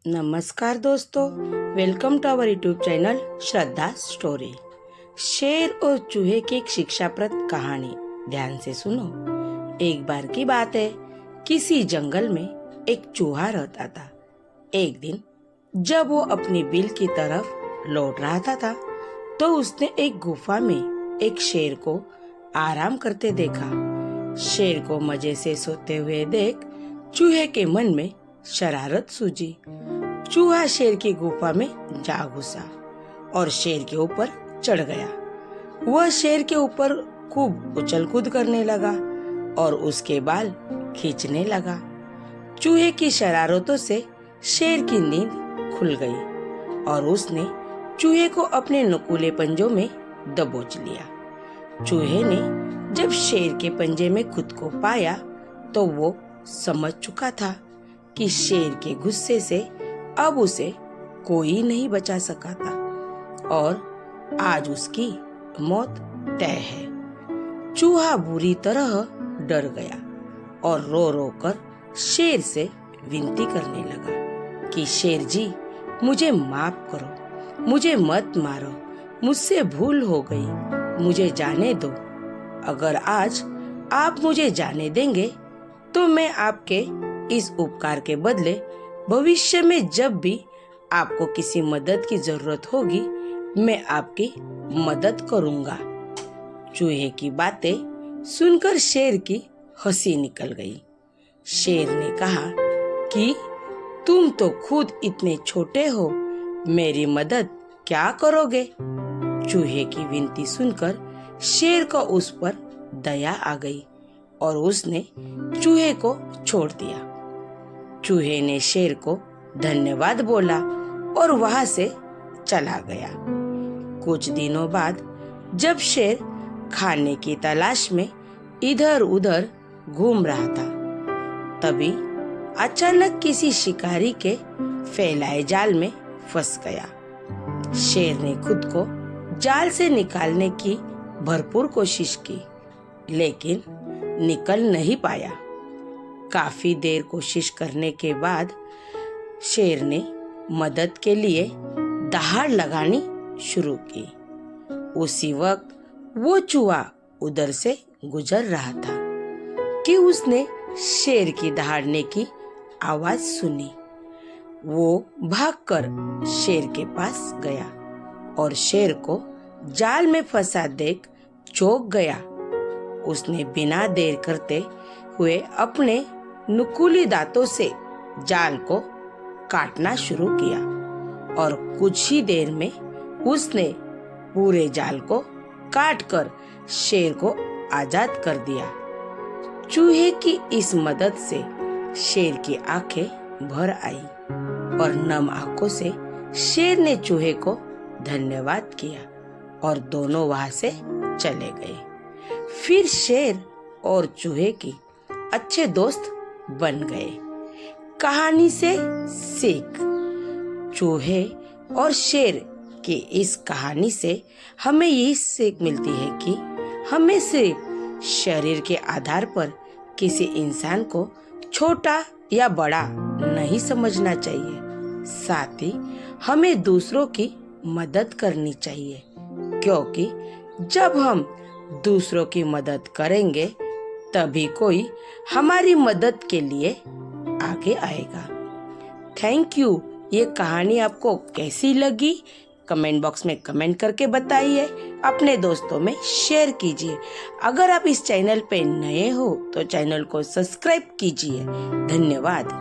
नमस्कार दोस्तों, welcome to our YouTube channel Shraddha story. शेर और चूहे की एक शिक्षाप्रद कहानी, ध्यान से सुनो। एक बार की बात है, किसी जंगल में एक चूहा रहता था। एक दिन जब वो अपनी बिल की तरफ लौट रहा था तो उसने एक गुफा में एक शेर को आराम करते देखा। शेर को मजे से सोते हुए देख चूहे के मन में शरारत सूझी। चूहा शेर की गुफा में जा घुसा और शेर के ऊपर चढ़ गया। वह शेर के ऊपर खूब उछल कूद करने लगा और उसके बाल खींचने लगा। चूहे की शरारतों से शेर की नींद खुल गई और उसने चूहे को अपने नुकीले पंजों में दबोच लिया। चूहे ने जब शेर के पंजे में खुद को पाया तो वो समझ चुका था कि शेर के गुस्से से अब उसे कोई नहीं बचा सका था और आज उसकी मौत तय है। चूहा बुरी तरह डर गया और रो रो कर शेर से विनती करने लगा कि शेर जी, मुझे माफ करो, मुझे मत मारो, मुझसे भूल हो गई, मुझे जाने दो। अगर आज आप मुझे जाने देंगे तो मैं आपके इस उपकार के बदले भविष्य में जब भी आपको किसी मदद की जरूरत होगी, मैं आपकी मदद करूंगा। चूहे की बातें सुनकर शेर की हंसी निकल गई। शेर ने कहा कि तुम तो खुद इतने छोटे हो, मेरी मदद क्या करोगे? चूहे की विनती सुनकर शेर को उस पर दया आ गई और उसने चूहे को छोड़ दिया। चूहे ने शेर को धन्यवाद बोला और वहां से चला गया। कुछ दिनों बाद जब शेर खाने की तलाश में इधर उधर घूम रहा था, तभी अचानक किसी शिकारी के फैलाए जाल में फंस गया। शेर ने खुद को जाल से निकालने की भरपूर कोशिश की, लेकिन निकल नहीं पाया। काफी देर कोशिश करने के बाद शेर ने मदद के लिए दहाड़ लगानी शुरू की। उसी वक्त वो चूहा उधर से गुजर रहा था कि उसने शेर की दहाड़ने की आवाज सुनी। वो भागकर शेर के पास गया और शेर को जाल में फंसा देख चौंक गया। उसने बिना देर करते हुए अपने नुकीले दांतों से जाल को काटना शुरू किया और कुछ ही देर में उसने पूरे जाल को काटकर शेर को आजाद कर दिया। चूहे की इस मदद से शेर की आंखें भर आई और नम आंखों से शेर ने चूहे को धन्यवाद किया और दोनों वहां से चले गए। फिर शेर और चूहे की अच्छे दोस्त बन गए। कहानी से सीख। चूहे और शेर की इस कहानी से हमें यही सीख मिलती है कि हमें सिर्फ शरीर के आधार पर किसी इंसान को छोटा या बड़ा नहीं समझना चाहिए। साथ ही हमें दूसरों की मदद करनी चाहिए, क्योंकि जब हम दूसरों की मदद करेंगे तभी कोई हमारी मदद के लिए आगे आएगा। Thank you. ये कहानी आपको कैसी लगी कमेंट बॉक्स में कमेंट करके बताइए, अपने दोस्तों में शेयर कीजिए। अगर आप इस चैनल पे नए हो तो चैनल को सब्सक्राइब कीजिए। धन्यवाद।